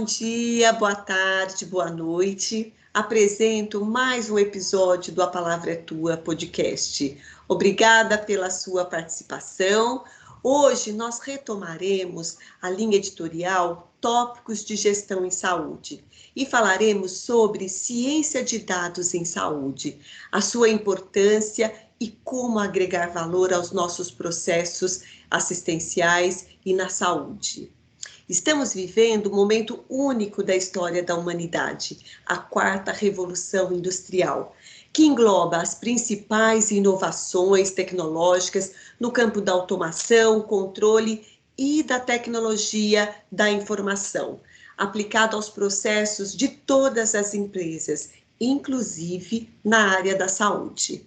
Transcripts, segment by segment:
Bom dia, boa tarde, boa noite. Apresento mais um episódio do A Palavra é Tua podcast. Obrigada pela sua participação. Hoje nós retomaremos a linha editorial Tópicos de Gestão em Saúde e falaremos sobre ciência de dados em saúde, a sua importância e como agregar valor aos nossos processos assistenciais e na saúde. Estamos vivendo um momento único da história da humanidade, a quarta revolução industrial, que engloba as principais inovações tecnológicas no campo da automação, controle e da tecnologia da informação, aplicado aos processos de todas as empresas, inclusive na área da saúde.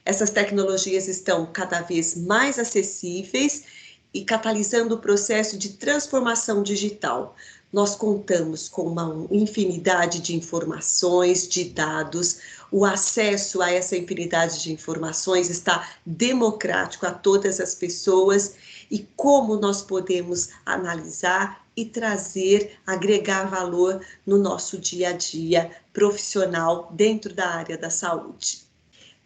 Essas tecnologias estão cada vez mais acessíveis e catalisando o processo de transformação digital. Nós contamos com uma infinidade de informações, de dados, o acesso a essa infinidade de informações está democrático a todas as pessoas e como nós podemos analisar e trazer, agregar valor no nosso dia a dia profissional dentro da área da saúde.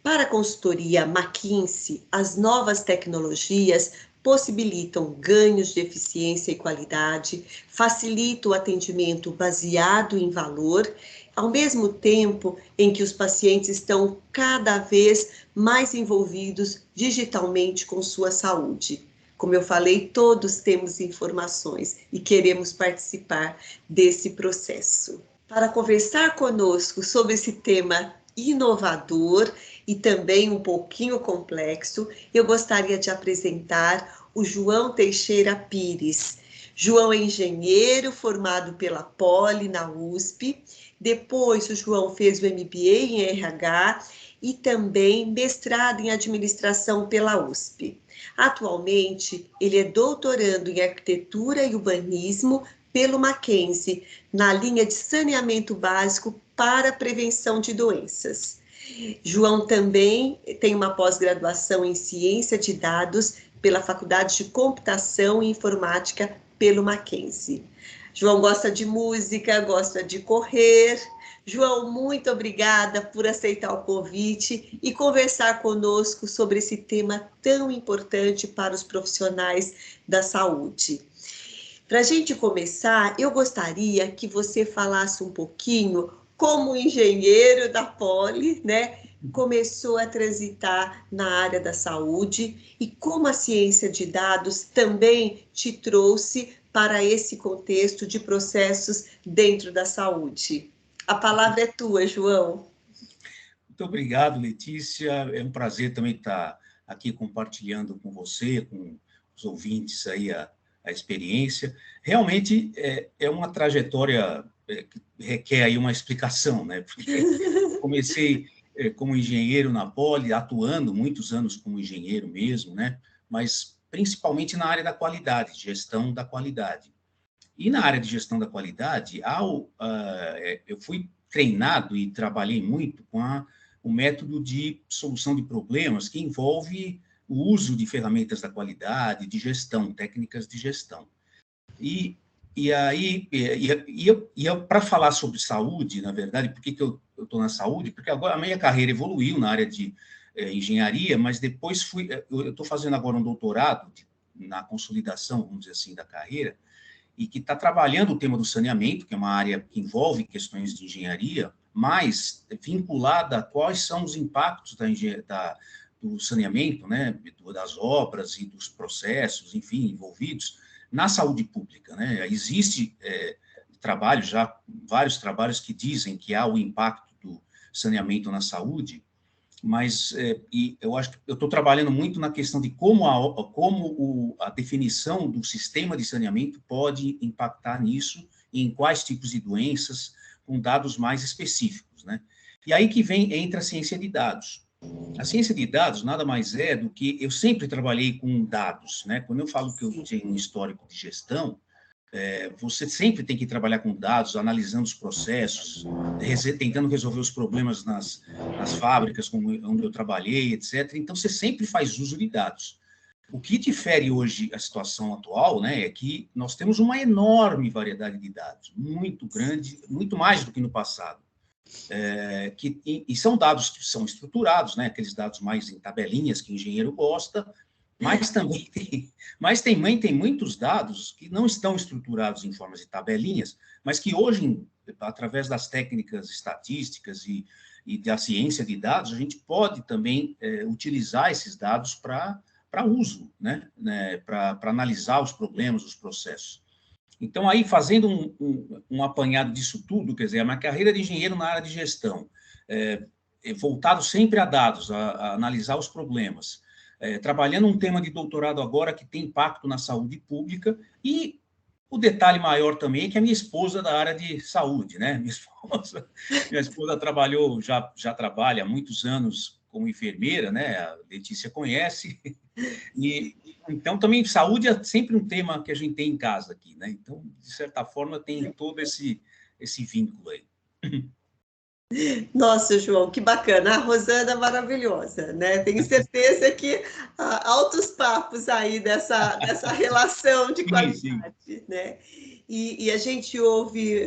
Para a consultoria McKinsey, as novas tecnologias possibilitam ganhos de eficiência e qualidade, facilita o atendimento baseado em valor, ao mesmo tempo em que os pacientes estão cada vez mais envolvidos digitalmente com sua saúde. Como eu falei, todos temos informações e queremos participar desse processo. Para conversar conosco sobre esse tema inovador e também um pouquinho complexo, eu gostaria de apresentar o João Teixeira Pires. João é engenheiro formado pela Poli na USP, depois o João fez o MBA em RH e também mestrado em administração pela USP. Atualmente, ele é doutorando em arquitetura e urbanismo pelo Mackenzie, na linha de saneamento básico para prevenção de doenças. João também tem uma pós-graduação em ciência de dados pela Faculdade de Computação e Informática pelo Mackenzie. João gosta de música, gosta de correr. João, muito obrigada por aceitar o convite e conversar conosco sobre esse tema tão importante para os profissionais da saúde. Para a gente começar, eu gostaria que você falasse um pouquinho como engenheiro da Poli, né, começou a transitar na área da saúde e como a ciência de dados também te trouxe para esse contexto de processos dentro da saúde. A palavra é tua, João. Muito obrigado, Letícia. É um prazer também estar aqui compartilhando com você, com os ouvintes aí a experiência. Realmente é uma trajetória que requer aí uma explicação, né? Porque eu comecei como engenheiro na Poli, atuando muitos anos como engenheiro mesmo, né? Mas principalmente na área da qualidade, gestão da qualidade. E na área de gestão da qualidade, eu fui treinado e trabalhei muito com o método de solução de problemas que envolve o uso de ferramentas da qualidade, de gestão, técnicas de gestão. E aí, para falar sobre saúde, na verdade, por que eu estou na saúde? Porque agora a minha carreira evoluiu na área de engenharia, mas depois eu estou fazendo agora um doutorado na consolidação, vamos dizer assim, da carreira, e que está trabalhando o tema do saneamento, que é uma área que envolve questões de engenharia, mas vinculada a quais são os impactos do saneamento, né, das obras e dos processos, enfim, envolvidos na saúde pública, né? Existe vários trabalhos que dizem que há o impacto do saneamento na saúde, mas e eu acho que eu estou trabalhando muito na questão de como a definição do sistema de saneamento pode impactar nisso e em quais tipos de doenças, com dados mais específicos, né? E aí que entra a ciência de dados. A ciência de dados nada mais é do que eu sempre trabalhei com dados, né? Quando eu falo que eu tenho um histórico de gestão, você sempre tem que trabalhar com dados, analisando os processos, tentando resolver os problemas nas fábricas onde eu trabalhei, etc. Então, você sempre faz uso de dados. O que difere hoje a situação atual, né, é que nós temos uma enorme variedade de dados, muito grande, muito mais do que no passado. E são dados que são estruturados, né, aqueles dados mais em tabelinhas que o engenheiro gosta, mas também tem muitos dados que não estão estruturados em formas de tabelinhas, mas que hoje, através das técnicas estatísticas e da ciência de dados, a gente pode também utilizar esses dados para uso, né, para analisar os problemas, os processos. Então, aí, fazendo um apanhado disso tudo, quer dizer, é uma carreira de engenheiro na área de gestão, voltado sempre a dados, a analisar os problemas, trabalhando um tema de doutorado agora que tem impacto na saúde pública, e o detalhe maior também é que a minha esposa é da área de saúde, né? Minha esposa trabalhou, já trabalha há muitos anos como enfermeira, né? A Letícia conhece, e então também saúde é sempre um tema que a gente tem em casa aqui, né? Então, de certa forma, tem todo esse vínculo aí. Nossa, João, que bacana. A Rosana é maravilhosa, né? Tenho certeza que altos papos aí dessa relação de Sim. qualidade, né? E a gente ouve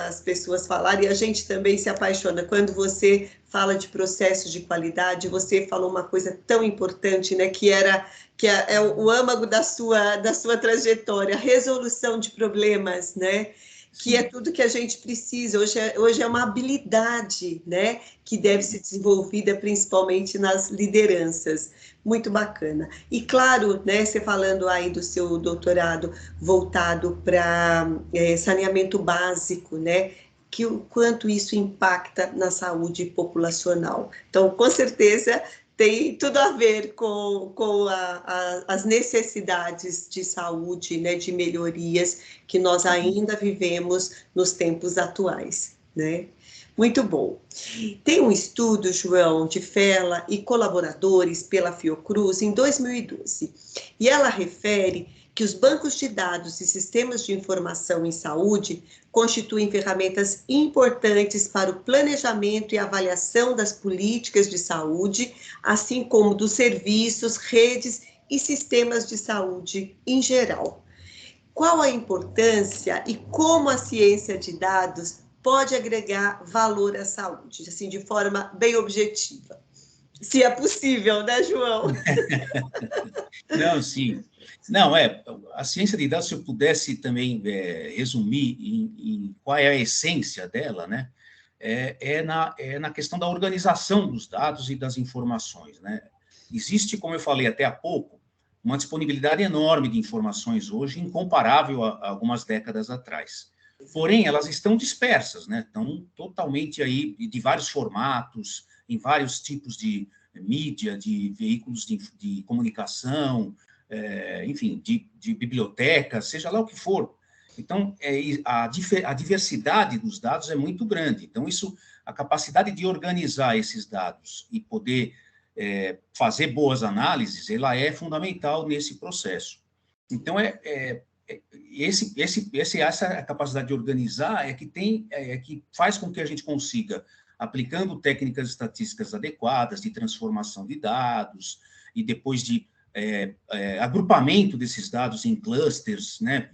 as pessoas falarem, e a gente também se apaixona. Quando você fala de processo de qualidade, você falou uma coisa tão importante, né? Que é o âmago da sua trajetória, resolução de problemas, né? Que é tudo que a gente precisa. Hoje é uma habilidade, né, que deve ser desenvolvida principalmente nas lideranças. Muito bacana. E claro, né, você falando aí do seu doutorado voltado para saneamento básico, né, que o quanto isso impacta na saúde populacional. Então, com certeza, tem tudo a ver com as necessidades de saúde, né, de melhorias que nós ainda vivemos nos tempos atuais, né? Muito bom. Tem um estudo, João, de Fella e colaboradores pela Fiocruz em 2012, e ela refere que os bancos de dados e sistemas de informação em saúde constituem ferramentas importantes para o planejamento e avaliação das políticas de saúde, assim como dos serviços, redes e sistemas de saúde em geral. Qual a importância e como a ciência de dados pode agregar valor à saúde, assim, de forma bem objetiva? Se é possível, né, João? Não, sim. Não, a ciência de dados, se eu pudesse também resumir em qual é a essência dela, né, na questão da organização dos dados e das informações, né. Existe, como eu falei até há pouco, uma disponibilidade enorme de informações hoje, incomparável a algumas décadas atrás. Porém, elas estão dispersas, né, estão totalmente aí, de vários formatos, em vários tipos de mídia, de veículos de comunicação, enfim, de biblioteca, seja lá o que for. Então, a diversidade dos dados é muito grande. Então, a capacidade de organizar esses dados e poder fazer boas análises, ela é fundamental nesse processo. Então, essa capacidade de organizar que faz com que a gente consiga, aplicando técnicas estatísticas adequadas de transformação de dados e depois de agrupamento desses dados em clusters, né,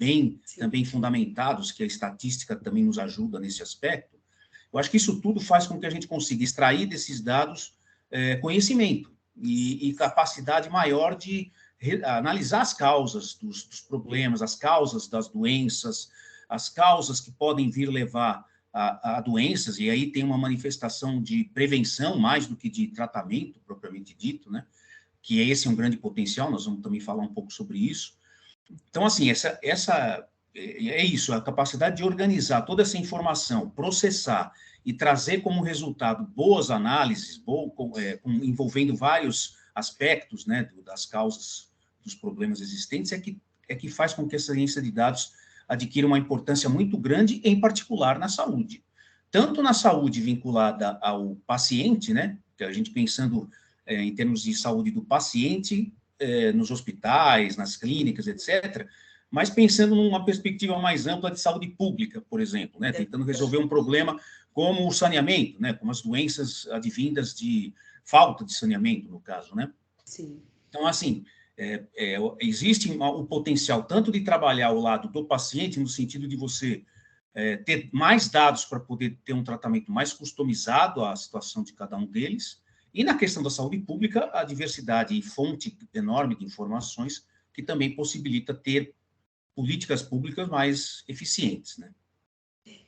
também fundamentados, que a estatística também nos ajuda nesse aspecto. Eu acho que isso tudo faz com que a gente consiga extrair desses dados conhecimento e capacidade maior de analisar as causas dos problemas, as causas das doenças, as causas que podem vir levar a doenças, e aí tem uma manifestação de prevenção mais do que de tratamento, propriamente dito, né? Que esse é um grande potencial, nós vamos também falar um pouco sobre isso. Então, assim, é isso, a capacidade de organizar toda essa informação, processar e trazer como resultado boas análises, envolvendo vários aspectos, né, das causas dos problemas existentes, é que faz com que a ciência de dados adquira uma importância muito grande, em particular na saúde. Tanto na saúde vinculada ao paciente, né, que a gente pensando em termos de saúde do paciente, nos hospitais, nas clínicas, etc., mas pensando numa perspectiva mais ampla de saúde pública, por exemplo, né, tentando resolver um problema como o saneamento, né, como as doenças advindas de falta de saneamento, no caso, né? Sim. Então, assim, existe o potencial tanto de trabalhar o lado do paciente, no sentido de você ter mais dados para poder ter um tratamento mais customizado à situação de cada um deles, e na questão da saúde pública, a diversidade e fonte enorme de informações, que também possibilita ter políticas públicas mais eficientes, né?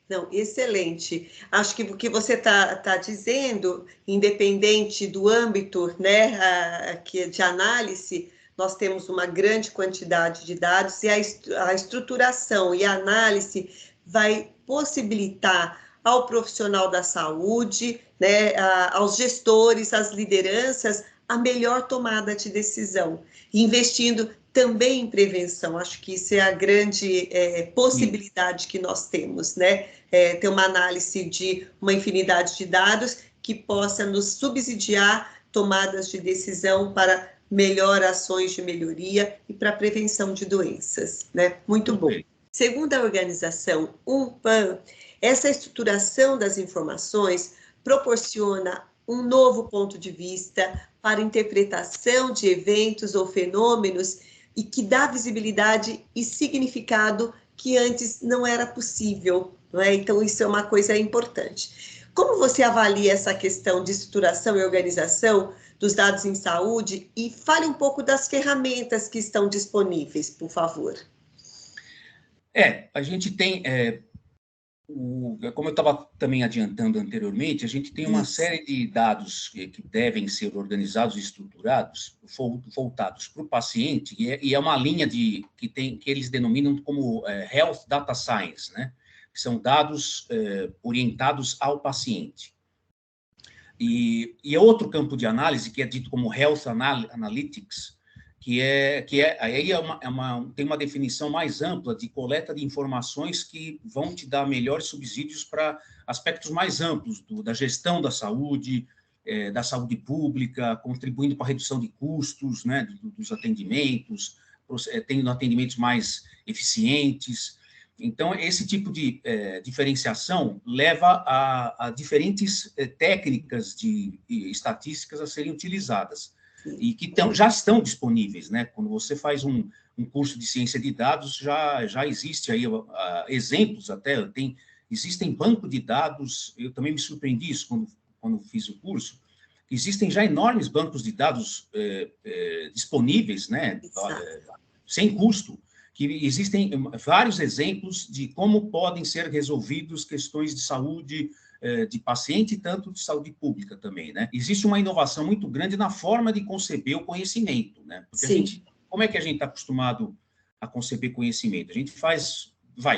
Não, excelente. Acho que o que você tá dizendo, independente do âmbito, né, de análise, nós temos uma grande quantidade de dados e a estruturação e a análise vai possibilitar ao profissional da saúde, né, aos gestores, às lideranças, a melhor tomada de decisão, investindo também em prevenção. Acho que isso é a grande possibilidade que nós temos, né? Ter uma análise de uma infinidade de dados que possa nos subsidiar tomadas de decisão para melhor ações de melhoria e para prevenção de doenças, né? Muito bom. Segundo a organização UNPAN, essa estruturação das informações proporciona um novo ponto de vista para interpretação de eventos ou fenômenos e que dá visibilidade e significado que antes não era possível, não é? Então, isso é uma coisa importante. Como você avalia essa questão de estruturação e organização dos dados em saúde? E fale um pouco das ferramentas que estão disponíveis, por favor. A gente tem, como eu estava também adiantando anteriormente, a gente tem uma série de dados que devem ser organizados e estruturados, voltados para o paciente, e é uma linha que eles denominam como Health Data Science, né? Que são dados orientados ao paciente. E é outro campo de análise, que é dito como Health Analytics, aí tem uma definição mais ampla de coleta de informações que vão te dar melhores subsídios para aspectos mais amplos da gestão da saúde pública, contribuindo para a redução de custos, né, dos atendimentos, tendo atendimentos mais eficientes. Então, esse tipo de diferenciação leva a diferentes técnicas de estatísticas a serem utilizadas, e que já estão disponíveis, né? Quando você faz um curso de ciência de dados, já existe aí exemplos até, existem banco de dados, eu também me surpreendi isso quando fiz o curso, existem já enormes bancos de dados disponíveis, né? Sem custo, que existem vários exemplos de como podem ser resolvidos questões de saúde de paciente, tanto de saúde pública também, né? Existe uma inovação muito grande na forma de conceber o conhecimento, né? Porque como é que a gente está acostumado a conceber conhecimento? A gente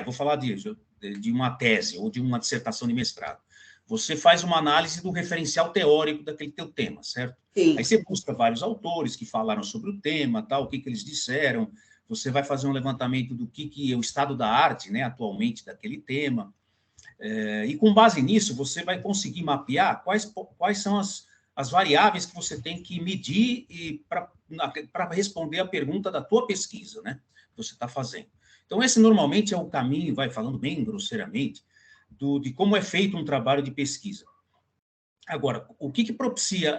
vou falar de uma tese ou de uma dissertação de mestrado. Você faz uma análise do referencial teórico daquele teu tema, certo? Sim. Aí você busca vários autores que falaram sobre o tema, tal, o que eles disseram, você vai fazer um levantamento do que é o estado da arte, né, atualmente daquele tema. E com base nisso, você vai conseguir mapear quais são as variáveis que você tem que medir para responder a pergunta da tua pesquisa, né, que você está fazendo. Então, esse normalmente é o caminho, vai falando bem grosseiramente, de como é feito um trabalho de pesquisa. Agora, o que propicia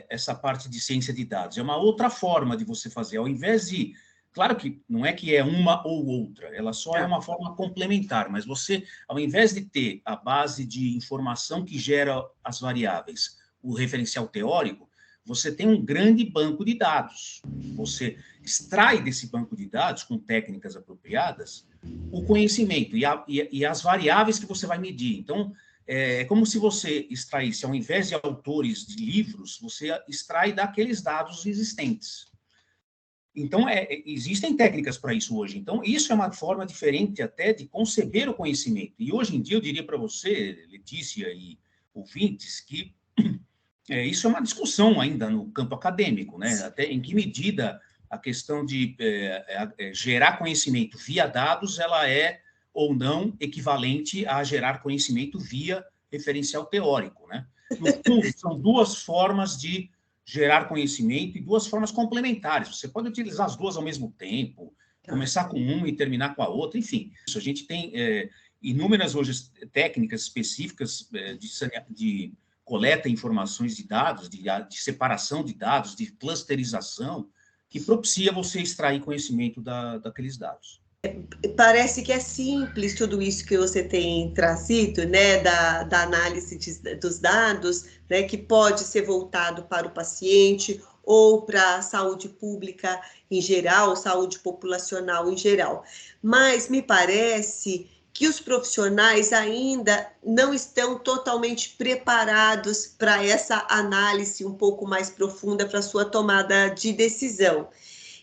essa parte de ciência de dados? É uma outra forma de você fazer, ao invés de... Claro que não é que é uma ou outra, ela só é uma forma complementar, mas você, ao invés de ter a base de informação que gera as variáveis, o referencial teórico, você tem um grande banco de dados. Você extrai desse banco de dados, com técnicas apropriadas, o conhecimento e as variáveis que você vai medir. Então, é como se você extraísse, ao invés de autores de livros, você extrai daqueles dados existentes. Então, existem técnicas para isso hoje. Então, isso é uma forma diferente até de conceber o conhecimento. E hoje em dia, eu diria para você, Letícia e ouvintes, que isso é uma discussão ainda no campo acadêmico, né? Até em que medida a questão de gerar conhecimento via dados, ela é ou não equivalente a gerar conhecimento via referencial teórico, né? No fundo, são duas formas de gerar conhecimento e duas formas complementares. Você pode utilizar as duas ao mesmo tempo, começar com uma e terminar com a outra, enfim. A gente tem inúmeras hoje técnicas específicas de coleta de informações de dados, de separação de dados, de clusterização, que propicia você extrair conhecimento daqueles dados. Parece que é simples tudo isso que você tem trazido, né, da análise dos dados, né, que pode ser voltado para o paciente ou para a saúde pública em geral, saúde populacional em geral. Mas me parece que os profissionais ainda não estão totalmente preparados para essa análise um pouco mais profunda para a sua tomada de decisão.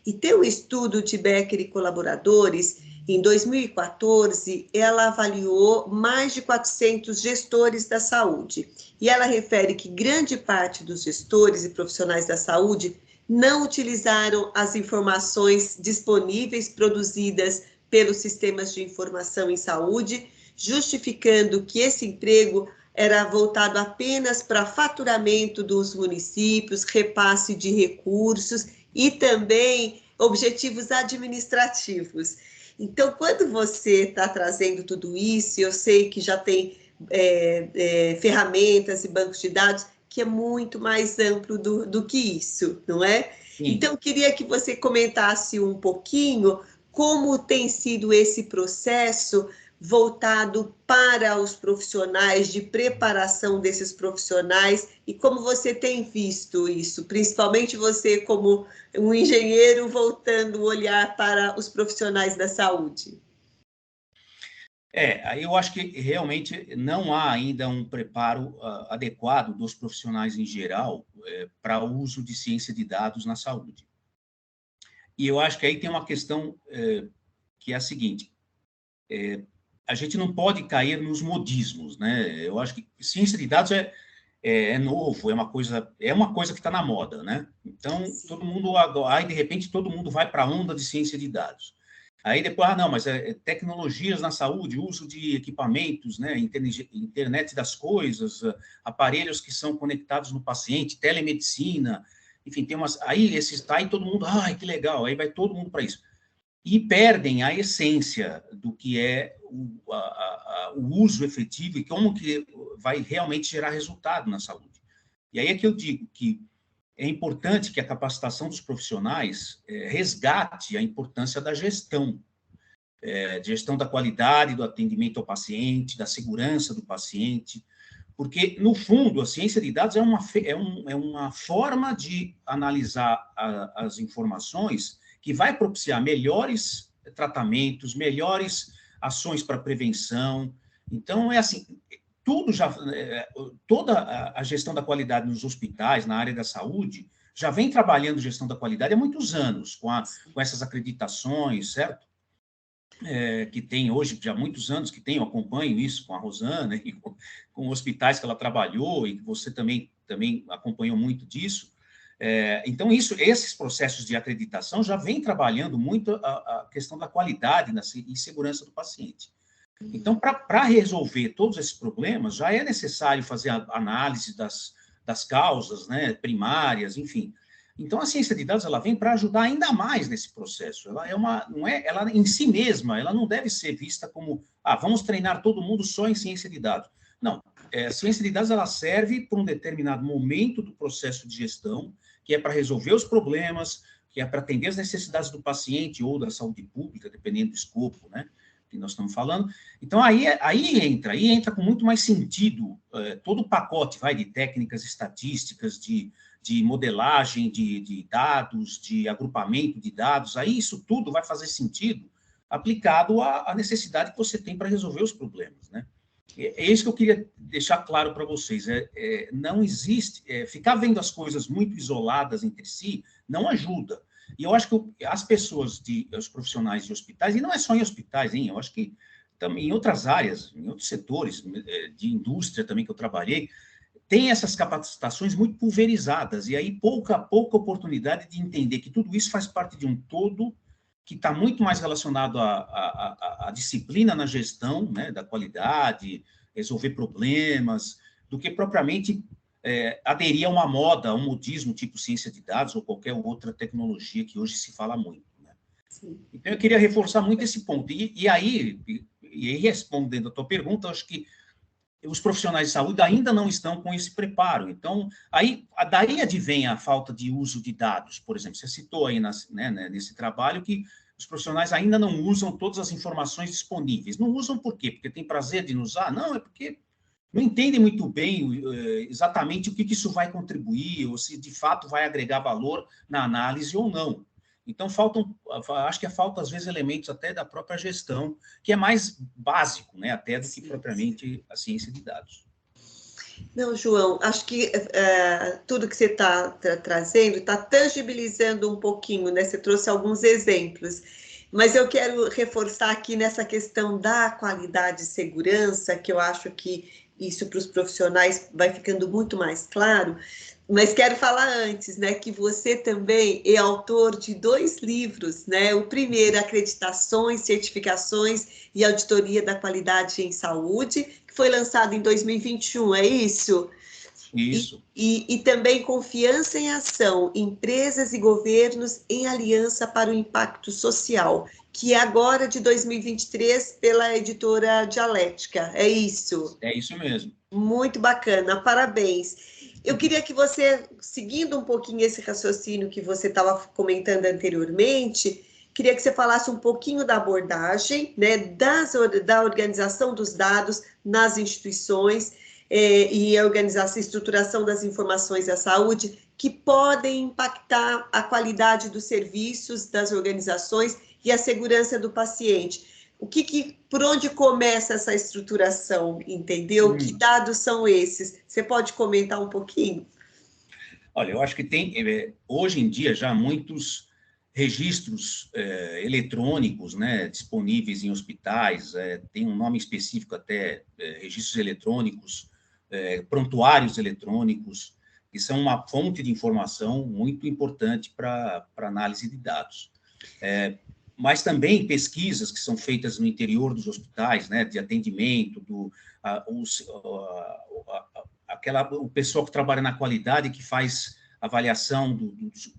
E tem um estudo de Becker e colaboradores, em 2014, ela avaliou mais de 400 gestores da saúde. E ela refere que grande parte dos gestores e profissionais da saúde não utilizaram as informações disponíveis produzidas pelos sistemas de informação em saúde, justificando que esse emprego era voltado apenas para faturamento dos municípios, repasse de recursos e também objetivos administrativos. Então, quando você está trazendo tudo isso, eu sei que já tem ferramentas e bancos de dados que é muito mais amplo do que isso, não é? Sim. Então, queria que você comentasse um pouquinho como tem sido esse processo voltado para os profissionais, de preparação desses profissionais, e como você tem visto isso, principalmente você como um engenheiro voltando o olhar para os profissionais da saúde. Eu acho que realmente não há ainda um preparo adequado dos profissionais em geral para o uso de ciência de dados na saúde. E eu acho que aí tem uma questão que é a seguinte, a gente não pode cair nos modismos, né? Eu acho que ciência de dados é novo, é uma coisa que está na moda, né? Então, todo mundo, aí de repente, todo mundo vai para a onda de ciência de dados. Aí depois, não, mas tecnologias na saúde, uso de equipamentos, né? Internet das coisas, aparelhos que são conectados no paciente, telemedicina, enfim, aí todo mundo, que legal, aí vai todo mundo para isso. E perdem a essência do que é o uso efetivo e como que vai realmente gerar resultado na saúde. E aí é que eu digo que é importante que a capacitação dos profissionais resgate a importância da gestão da qualidade do atendimento ao paciente, da segurança do paciente, porque, no fundo, a ciência de dados é uma forma de analisar as informações que vai propiciar melhores tratamentos, melhores ações para prevenção. Então, toda a gestão da qualidade nos hospitais, na área da saúde, já vem trabalhando gestão da qualidade há muitos anos, com essas acreditações, certo? Que tem hoje, já há muitos anos que tem, eu acompanho isso com a Rosana e com hospitais que ela trabalhou e que você também acompanhou muito disso. Então, esses processos de acreditação já vêm trabalhando muito a questão da qualidade e segurança do paciente. Então, para resolver todos esses problemas, já é necessário fazer a análise das causas, né, primárias, enfim. Então, a ciência de dados ela vem para ajudar ainda mais nesse processo. Ela em si mesma, ela não deve ser vista como, vamos treinar todo mundo só em ciência de dados. Não, a ciência de dados ela serve para um determinado momento do processo de gestão, que é para resolver os problemas, que é para atender as necessidades do paciente ou da saúde pública, dependendo do escopo, né, que nós estamos falando. Então, aí entra com muito mais sentido todo o pacote de técnicas estatísticas, de modelagem de dados, de agrupamento de dados, aí isso tudo vai fazer sentido aplicado à necessidade que você tem para resolver os problemas, né? É isso que eu queria deixar claro para vocês. Não existe... ficar vendo as coisas muito isoladas entre si não ajuda. E eu acho que as pessoas, os profissionais de hospitais, e não é só em hospitais, hein? Eu acho que também em outras áreas, em outros setores de indústria também que eu trabalhei, tem essas capacitações muito pulverizadas, e aí pouca oportunidade de entender que tudo isso faz parte de um todo que está muito mais relacionado à disciplina na gestão, né, da qualidade, resolver problemas, do que propriamente aderir a uma moda, a um modismo tipo ciência de dados ou qualquer outra tecnologia que hoje se fala muito, né? Então, eu queria reforçar muito esse ponto. E aí, respondendo a tua pergunta, acho que os profissionais de saúde ainda não estão com esse preparo. Então, daí advém a falta de uso de dados. Por exemplo, você citou aí nesse trabalho que os profissionais ainda não usam todas as informações disponíveis. Não usam por quê? Porque tem prazer de não usar? Não, é porque não entendem muito bem exatamente o que isso vai contribuir, ou se de fato vai agregar valor na análise ou não. Então, acho que falta, às vezes, elementos até da própria gestão, que é mais básico, né, até do que propriamente a ciência de dados. Não, João, acho que tudo que você está trazendo está tangibilizando um pouquinho, né? Você trouxe alguns exemplos, mas eu quero reforçar aqui nessa questão da qualidade e segurança, que eu acho que isso para os profissionais vai ficando muito mais claro. Mas quero falar antes, né, que você também é autor de 2 livros, né? O primeiro, Acreditações, Certificações e Auditoria da Qualidade em Saúde, que foi lançado em 2021, é isso? Isso. E também Confiança em Ação, Empresas e Governos em Aliança para o Impacto Social, que é agora de 2023 pela editora Dialética, é isso? É isso mesmo. Muito bacana, parabéns. Eu queria que você, seguindo um pouquinho esse raciocínio que você estava comentando anteriormente, queria que você falasse um pouquinho da abordagem, né, da organização dos dados nas instituições e a organização, a estruturação das informações da saúde, que podem impactar a qualidade dos serviços das organizações e a segurança do paciente. Por onde começa essa estruturação, entendeu? Que dados são esses? Você pode comentar um pouquinho? Olha, eu acho que tem, hoje em dia, já muitos registros eletrônicos, né, disponíveis em hospitais, tem um nome específico até, registros eletrônicos, prontuários eletrônicos, que são uma fonte de informação muito importante para análise de dados. Mas também pesquisas que são feitas no interior dos hospitais, né, de atendimento, o pessoal que trabalha na qualidade, que faz avaliação,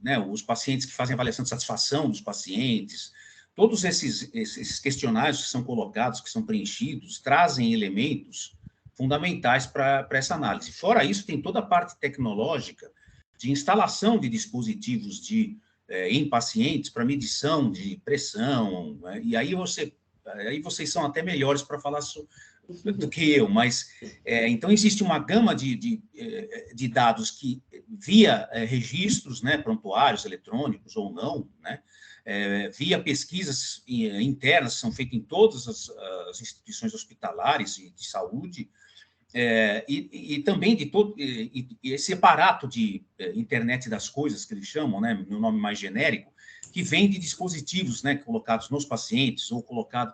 né, os pacientes que fazem avaliação de satisfação dos pacientes, todos esses questionários que são colocados, que são preenchidos, trazem elementos fundamentais para essa análise. Fora isso, tem toda a parte tecnológica de instalação de dispositivos em pacientes para medição de pressão, né? E aí vocês são até melhores para falar do que eu, mas então existe uma gama de dados que via registros, né, prontuários eletrônicos ou não, né, via pesquisas internas que são feitas em todas as instituições hospitalares e de saúde, e também de todo esse aparato de internet das coisas, que eles chamam, né, no nome mais genérico, que vem de dispositivos, né, colocados nos pacientes, ou colocado,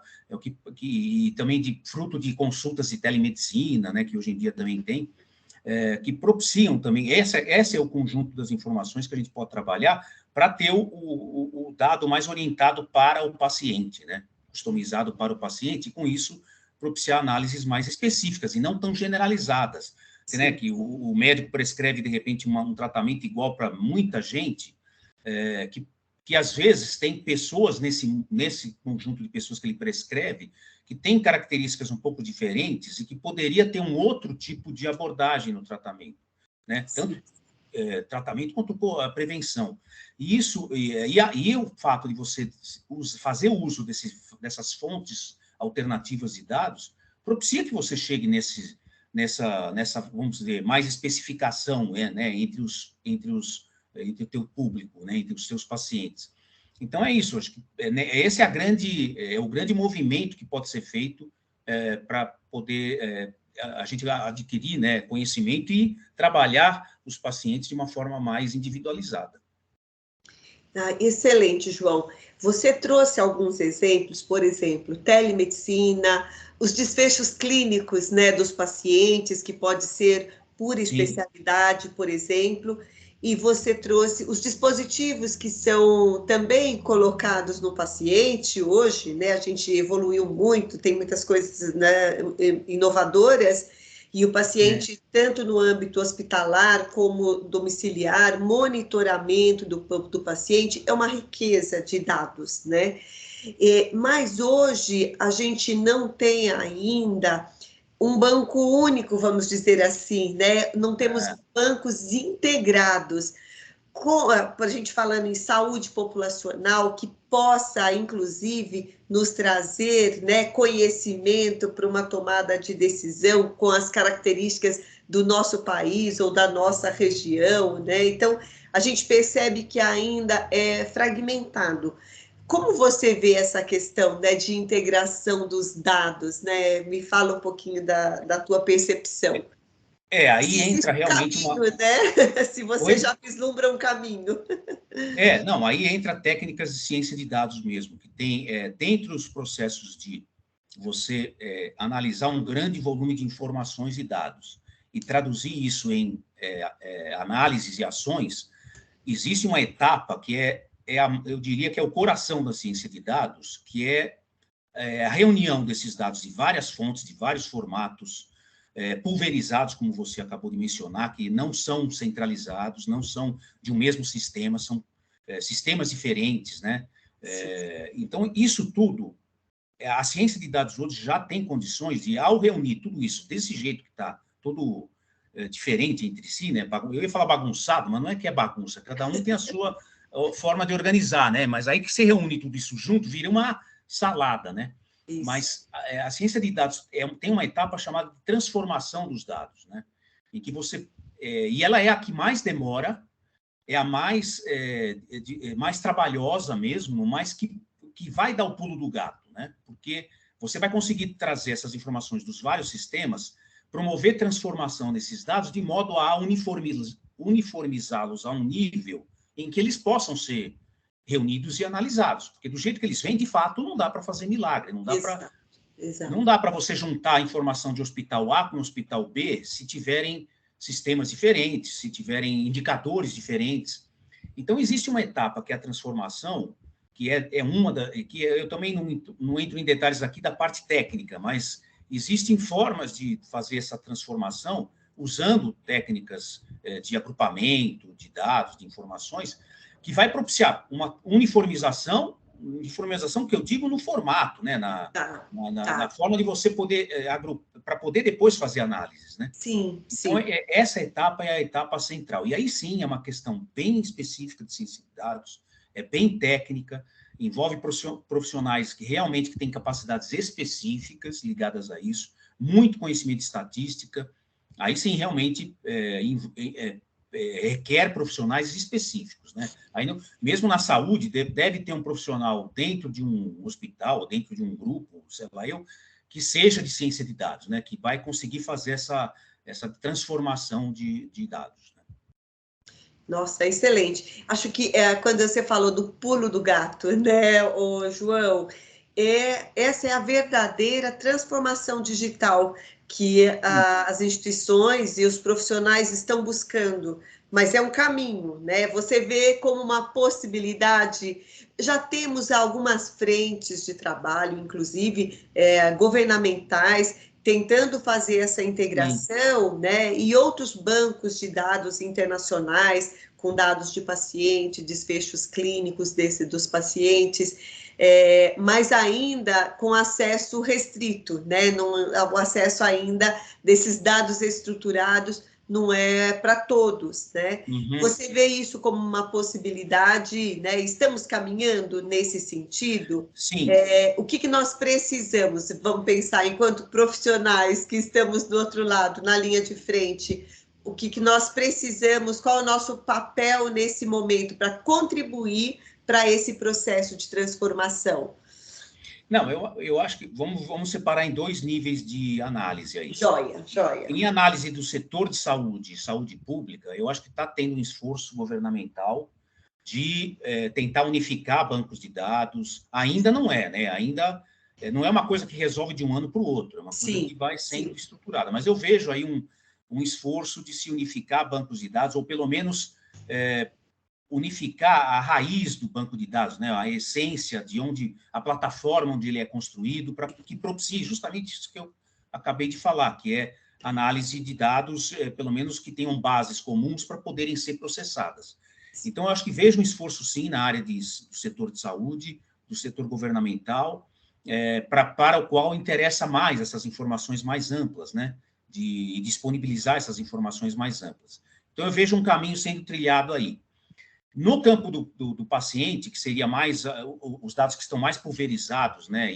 e também de fruto de consultas de telemedicina, né, que hoje em dia também tem, que propiciam também, esse é o conjunto das informações que a gente pode trabalhar para ter o dado mais orientado para o paciente, né, customizado para o paciente, e com isso propiciar análises mais específicas e não tão generalizadas, né, que o médico prescreve, de repente, um tratamento igual para muita gente, que às vezes tem pessoas nesse conjunto de pessoas que ele prescreve que tem características um pouco diferentes e que poderia ter um outro tipo de abordagem no tratamento, né? Tanto tratamento quanto a prevenção. E isso e o fato de você fazer uso dessas fontes alternativas de dados propicia que você chegue nessa, vamos dizer, mais especificação, né, entre o teu público, né, entre os seus pacientes. Então, é isso. Acho que esse é o grande movimento que pode ser feito para poder a gente adquirir, né, conhecimento e trabalhar os pacientes de uma forma mais individualizada. Excelente, João. Você trouxe alguns exemplos, por exemplo, telemedicina, os desfechos clínicos, né, dos pacientes, que pode ser por especialidade, por exemplo, e você trouxe os dispositivos que são também colocados no paciente hoje, né? A gente evoluiu muito, tem muitas coisas, né, inovadoras, e o paciente, tanto no âmbito hospitalar como domiciliar, monitoramento do paciente, é uma riqueza de dados, né? Mas hoje a gente não tem ainda um banco único, vamos dizer assim, né? Não temos bancos integrados. Para a gente falando em saúde populacional, que possa, inclusive, nos trazer, né, conhecimento para uma tomada de decisão com as características do nosso país ou da nossa região, né? Então, a gente percebe que ainda é fragmentado. Como você vê essa questão, né, de integração dos dados, né? Me fala um pouquinho da tua percepção. Aí Existe entra um realmente caminho, uma... né? Se você Oi? já vislumbra um caminho. Não, aí entra técnicas de ciência de dados mesmo, que tem, dentro dos processos de você analisar um grande volume de informações e dados e traduzir isso em análises e ações, existe uma etapa que eu diria que é o coração da ciência de dados, que é a reunião desses dados de várias fontes, de vários formatos, pulverizados, como você acabou de mencionar, que não são centralizados, não são de um mesmo sistema, são sistemas diferentes, né? Então, isso tudo, a ciência de dados hoje já tem condições de, ao reunir tudo isso desse jeito que está todo diferente entre si, né? Eu ia falar bagunçado, mas não é que é bagunça, cada um tem a sua forma de organizar, né? Mas aí que você reúne tudo isso junto, vira uma salada, né? Isso. Mas a ciência de dados tem uma etapa chamada de transformação dos dados, né? Em que você... e ela é a que mais demora, é a mais, mais trabalhosa mesmo, mas que vai dar o pulo do gato, né? Porque você vai conseguir trazer essas informações dos vários sistemas, promover transformação desses dados de modo a uniformizá-los a um nível em que eles possam ser reunidos e analisados, porque do jeito que eles vêm, de fato, não dá para fazer milagre, não dá para você juntar a informação de hospital A com hospital B se tiverem sistemas diferentes, se tiverem indicadores diferentes. Então, existe uma etapa que é a transformação, que que eu também não entro em detalhes aqui da parte técnica, mas existem formas de fazer essa transformação usando técnicas de agrupamento de dados, de informações, que vai propiciar uma uniformização que eu digo no formato, né? Na forma de você poder para poder depois fazer análises, né? Sim, então, sim. Essa etapa é a etapa central. E aí sim é uma questão bem específica de ciência de dados, é bem técnica, envolve profissionais que realmente têm capacidades específicas ligadas a isso, muito conhecimento de estatística. Aí sim realmente requer profissionais específicos, né? Aí, mesmo na saúde, deve ter um profissional dentro de um hospital, dentro de um grupo, sei lá que seja de ciência de dados, né? Que vai conseguir fazer essa transformação de dados. Né? Nossa, excelente. Acho que quando você falou do pulo do gato, né, ô João, essa é a verdadeira transformação digital que as instituições e os profissionais estão buscando, mas é um caminho, né? Você vê como uma possibilidade. Já temos algumas frentes de trabalho, inclusive governamentais, tentando fazer essa integração, né? E outros bancos de dados internacionais com dados de paciente, desfechos clínicos dos pacientes, mas ainda com acesso restrito, né? Não, o acesso ainda desses dados estruturados não é para todos, né? Uhum. Você vê isso como uma possibilidade, né? Estamos caminhando nesse sentido? Sim. O que nós precisamos? Vamos pensar, enquanto profissionais que estamos do outro lado, na linha de frente, o que nós precisamos, qual é o nosso papel nesse momento para contribuir para esse processo de transformação? Não, eu acho que vamos separar em dois níveis de análise aí. Joia. Em análise do setor de saúde pública, eu acho que está tendo um esforço governamental de tentar unificar bancos de dados. Ainda não é, né? Ainda não é uma coisa que resolve de um ano para o outro, é uma coisa que vai sendo estruturada. Mas eu vejo aí um esforço de se unificar bancos de dados, ou pelo menos unificar a raiz do banco de dados, né? A essência de a plataforma onde ele é construído, para que propicie justamente isso que eu acabei de falar, que é análise de dados, pelo menos que tenham bases comuns para poderem ser processadas. Então, eu acho que vejo um esforço, sim, na área do setor de saúde, do setor governamental, para o qual interessa mais essas informações mais amplas, né? De disponibilizar essas informações mais amplas. Então, eu vejo um caminho sendo trilhado aí. No campo do paciente, que seria mais os dados que estão mais pulverizados, né?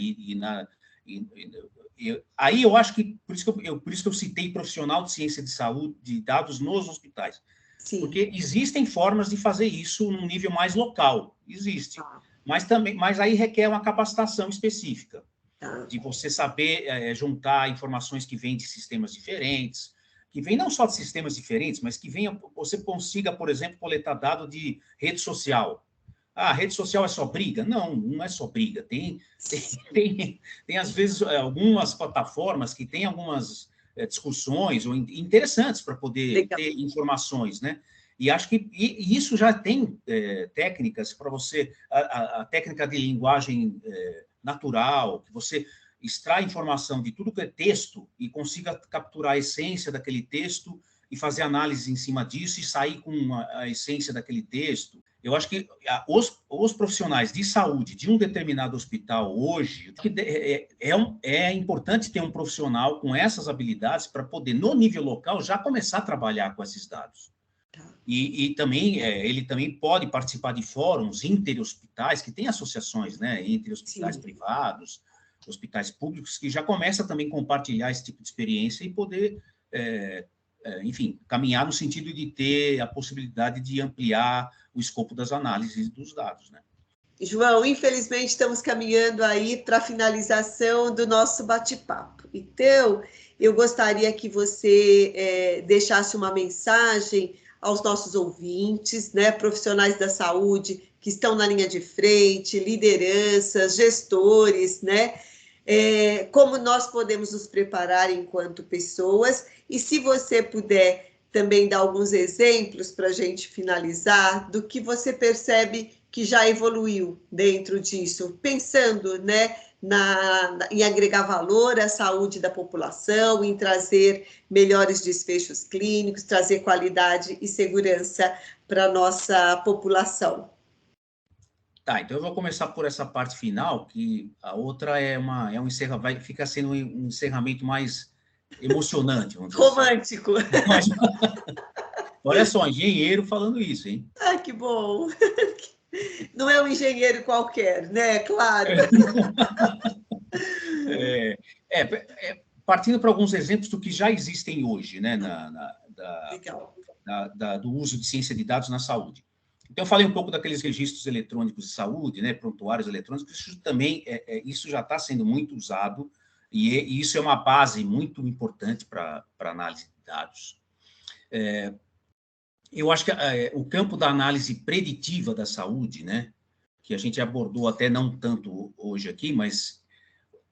Aí eu acho que, por isso que eu citei profissional de ciência de saúde, de dados nos hospitais. Sim. Porque existem formas de fazer isso num nível mais local, existe. Mas aí requer uma capacitação específica, de você saber juntar informações que vêm de sistemas diferentes, que vêm não só de sistemas diferentes, mas que você consiga, por exemplo, coletar dado de rede social. Ah, a rede social é só briga? Não, não é só briga. Tem às vezes, algumas plataformas que têm algumas discussões interessantes para poder ter informações, né? E acho que isso já tem técnicas para você, a técnica de linguagem natural, que você extrai informação de tudo que é texto e consiga capturar a essência daquele texto e fazer análise em cima disso e sair com a essência daquele texto. Eu acho que os profissionais de saúde de um determinado hospital hoje, é importante ter um profissional com essas habilidades para poder, no nível local, já começar a trabalhar com esses dados. E também, ele também pode participar de fóruns interhospitais, que tem associações, né, entre hospitais privados, hospitais públicos, que já começa também a compartilhar esse tipo de experiência e poder, enfim, caminhar no sentido de ter a possibilidade de ampliar o escopo das análises dos dados, né? João, infelizmente estamos caminhando aí para a finalização do nosso bate-papo. Então, eu gostaria que você deixasse uma mensagem aos nossos ouvintes, né, profissionais da saúde que estão na linha de frente, lideranças, gestores, né, como nós podemos nos preparar enquanto pessoas, e se você puder também dar alguns exemplos para a gente finalizar do que você percebe que já evoluiu dentro disso, pensando, né, em agregar valor à saúde da população, em trazer melhores desfechos clínicos, trazer qualidade e segurança para a nossa população. Tá, então eu vou começar por essa parte final, que a outra um encerramento, fica sendo um encerramento mais emocionante, vamos dizer romântico. Assim. Mas, olha só, engenheiro falando isso, hein? Ah, que bom! Não é um engenheiro qualquer, né? Claro. Partindo para alguns exemplos do que já existem hoje, né, do uso de ciência de dados na saúde. Então, eu falei um pouco daqueles registros eletrônicos de saúde, né, prontuários eletrônicos, isso também, isso já está sendo muito usado, e isso é uma base muito importante para análise de dados. Eu acho que o campo da análise preditiva da saúde, né, que a gente abordou até não tanto hoje aqui, mas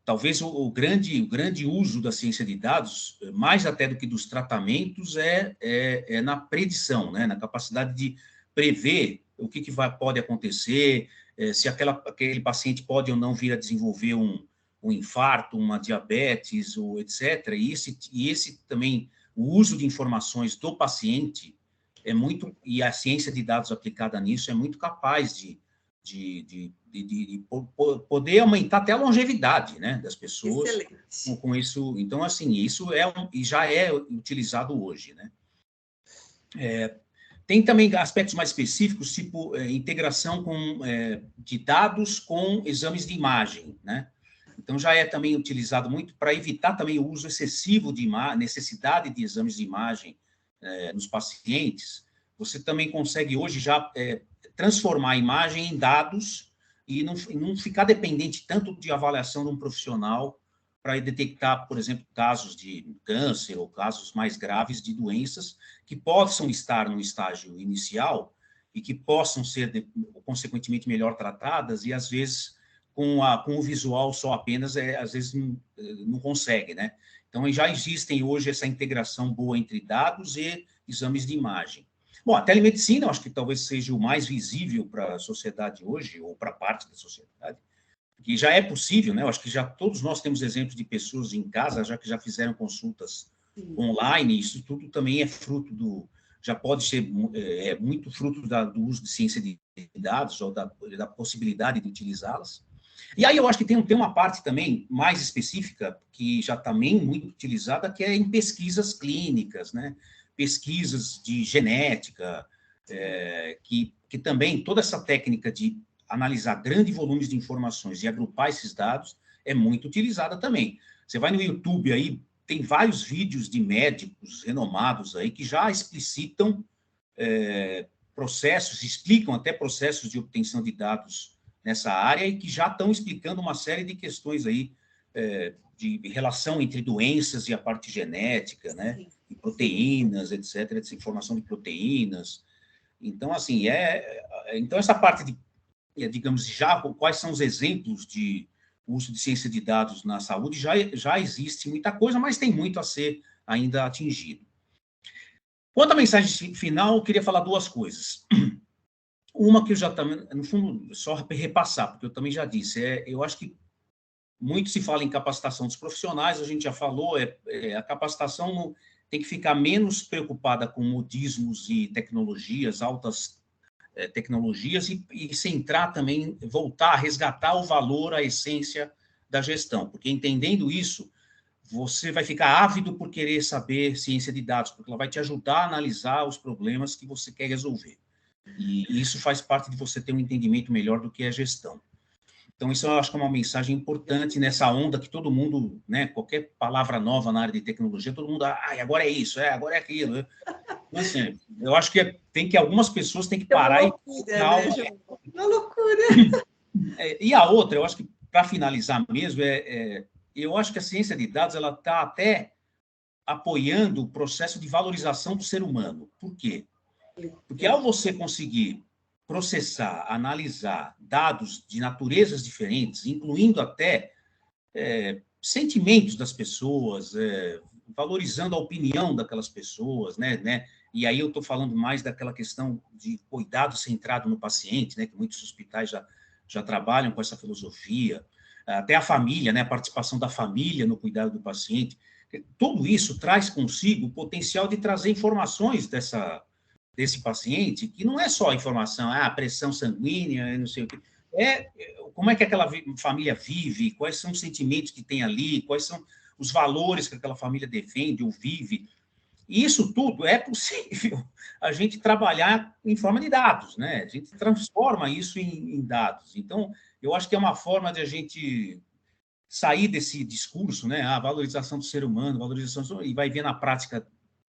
talvez o grande uso da ciência de dados, mais até do que dos tratamentos, é na predição, né, na capacidade de prever o que pode acontecer, se aquele paciente pode ou não vir a desenvolver um infarto, uma diabetes, ou etc. E esse também, o uso de informações do paciente e a ciência de dados aplicada nisso é muito capaz de poder aumentar até a longevidade, né, das pessoas. Com isso. Então, assim, isso já é utilizado hoje, né? Tem também aspectos mais específicos, tipo integração de dados com exames de imagem, né? Então, já é também utilizado muito para evitar também o uso excessivo de necessidade de exames de imagem nos pacientes. Você também consegue hoje já transformar a imagem em dados e não ficar dependente tanto de avaliação de um profissional para detectar, por exemplo, casos de câncer ou casos mais graves de doenças que possam estar no estágio inicial e que possam ser, consequentemente, melhor tratadas e, às vezes, com o visual só apenas, às vezes, não consegue, né? Então, já existem hoje essa integração boa entre dados e exames de imagem. Bom, a telemedicina, eu acho que talvez seja o mais visível para a sociedade hoje, ou para parte da sociedade, que já é possível, né? Eu acho que já todos nós temos exemplos de pessoas em casa já que já fizeram consultas online, isso tudo também é fruto já pode ser muito fruto do uso de ciência de dados ou da possibilidade de utilizá-las. E aí eu acho que tem uma parte também mais específica, que já também muito utilizada, que é em pesquisas clínicas, né? Pesquisas de genética, que também toda essa técnica de analisar grandes volumes de informações e agrupar esses dados é muito utilizada também. Você vai no YouTube aí, tem vários vídeos de médicos renomados aí que já explicitam processos, explicam até processos de obtenção de dados nessa área e que já estão explicando uma série de questões aí de relação entre doenças e a parte genética, né? E proteínas, etc., essa informação de proteínas. Então, assim, então essa parte de, digamos, já quais são os exemplos de uso de ciência de dados na saúde, já existe muita coisa, mas tem muito a ser ainda atingido. Quanto à mensagem final, eu queria falar duas coisas. Uma que eu já também, no fundo, só repassar, porque eu também já disse, eu acho que muito se fala em capacitação dos profissionais, a gente já falou, a capacitação tem que ficar menos preocupada com modismos e tecnologias, altas tecnologias, e centrar também, voltar a resgatar o valor, a essência da gestão, porque entendendo isso, você vai ficar ávido por querer saber ciência de dados, porque ela vai te ajudar a analisar os problemas que você quer resolver. E isso faz parte de você ter um entendimento melhor do que é gestão. Então, isso eu acho que é uma mensagem importante nessa onda que todo mundo, né, qualquer palavra nova na área de tecnologia, todo mundo, agora é isso, agora é aquilo. Então, assim, eu acho que algumas pessoas têm que parar e... Né, João? Uma loucura. E a outra, eu acho que, para finalizar mesmo, eu acho que a ciência de dados ela está até apoiando o processo de valorização do ser humano. Por quê? Porque ao você conseguir processar, analisar dados de naturezas diferentes, incluindo até sentimentos das pessoas, valorizando a opinião daquelas pessoas, né? E aí eu estou falando mais daquela questão de cuidado centrado no paciente, né? Que muitos hospitais já trabalham com essa filosofia, até a família, né? A participação da família no cuidado do paciente. Tudo isso traz consigo o potencial de trazer informações desse paciente, que não é só informação, pressão sanguínea, não sei o quê. Como é que aquela família vive, quais são os sentimentos que tem ali, quais são os valores que aquela família defende ou vive. E isso tudo é possível a gente trabalhar em forma de dados, né? A gente transforma isso em dados. Então, eu acho que é uma forma de a gente sair desse discurso, né? A valorização do ser humano, e vai ver na prática,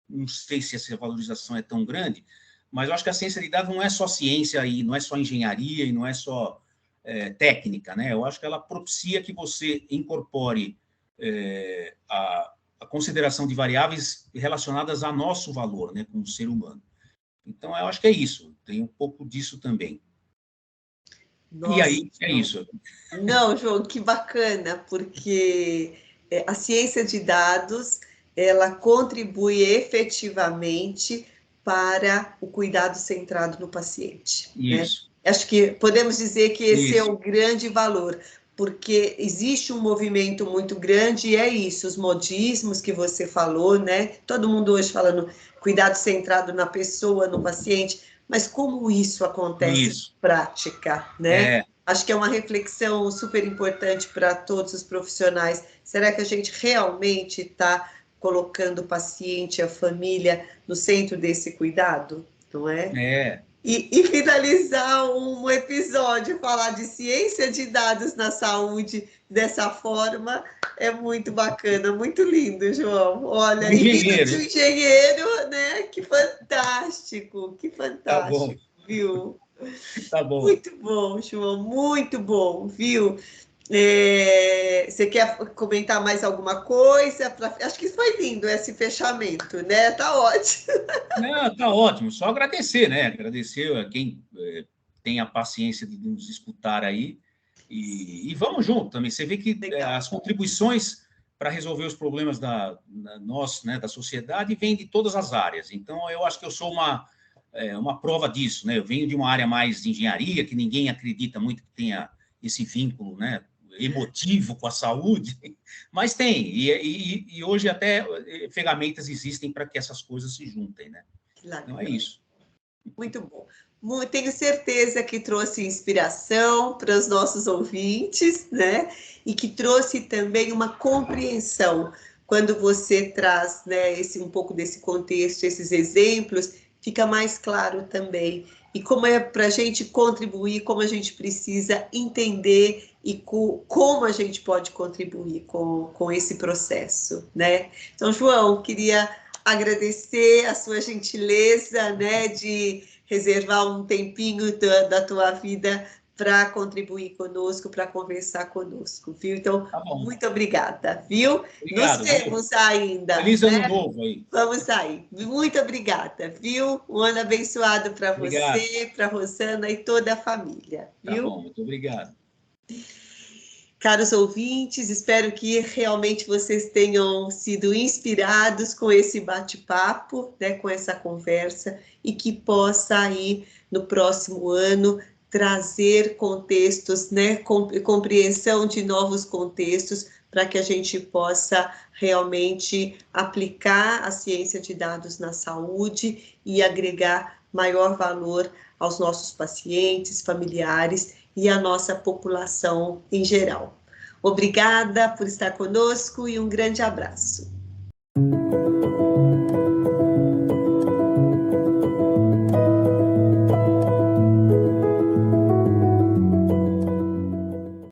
não sei se essa valorização é tão grande, mas eu acho que a ciência de dados não é só ciência e não é só engenharia e não é só técnica, né? Eu acho que ela propicia que você incorpore a consideração de variáveis relacionadas a nosso valor, né, como ser humano. Então, eu acho que é isso. Tem um pouco disso também. Nossa, e aí, é isso. Não, João, que bacana, porque a ciência de dados, ela contribui efetivamente para o cuidado centrado no paciente. Isso. Né? Acho que podemos dizer que esse é o grande valor, porque existe um movimento muito grande e é isso, os modismos que você falou, né? Todo mundo hoje falando cuidado centrado na pessoa, no paciente, mas como isso acontece na prática, né? Acho que é uma reflexão super importante para todos os profissionais. Será que a gente realmente está colocando o paciente, a família, no centro desse cuidado? Não é? E finalizar um episódio, falar de ciência de dados na saúde dessa forma, é muito bacana, muito lindo, João. Olha, e vindo de um engenheiro, né? Que fantástico, tá bom. Viu? Tá bom. Muito bom, João, muito bom, viu? Você quer comentar mais alguma coisa? Acho que foi lindo esse fechamento, né? Tá ótimo. Não, tá ótimo. Só agradecer, né? Agradecer a quem tem a paciência de nos escutar aí. E vamos junto também. Você vê que as contribuições para resolver os problemas da sociedade vêm de todas as áreas. Então, eu acho que eu sou uma prova disso, né? Eu venho de uma área mais de engenharia, que ninguém acredita muito que tenha esse vínculo, né, emotivo com a saúde, mas tem, e hoje até ferramentas existem para que essas coisas se juntem, né? Então é isso. Muito bom. Tenho certeza que trouxe inspiração para os nossos ouvintes, né? E que trouxe também uma compreensão. Quando você traz, né, um pouco desse contexto, esses exemplos, fica mais claro também. E como é para a gente contribuir, como a gente precisa entender e como a gente pode contribuir com esse processo, né? Então, João, queria agradecer a sua gentileza, né, de reservar um tempinho da tua vida para contribuir conosco, para conversar conosco, viu? Então, Tá bom. muito obrigada, viu? Nos Obrigado. vemos ainda, Feliz ano né? novo aí. Vamos sair. Muito obrigada, viu? Um ano abençoado para Obrigado. você, para a Rosana e toda a família, Tá viu? bom, muito obrigado. Caros ouvintes, espero que realmente vocês tenham sido inspirados com esse bate-papo, né, com essa conversa, e que possa aí no próximo ano trazer contextos, né, compreensão de novos contextos, para que a gente possa realmente aplicar a ciência de dados na saúde e agregar maior valor aos nossos pacientes, familiares e à nossa população em geral. Obrigada por estar conosco e um grande abraço.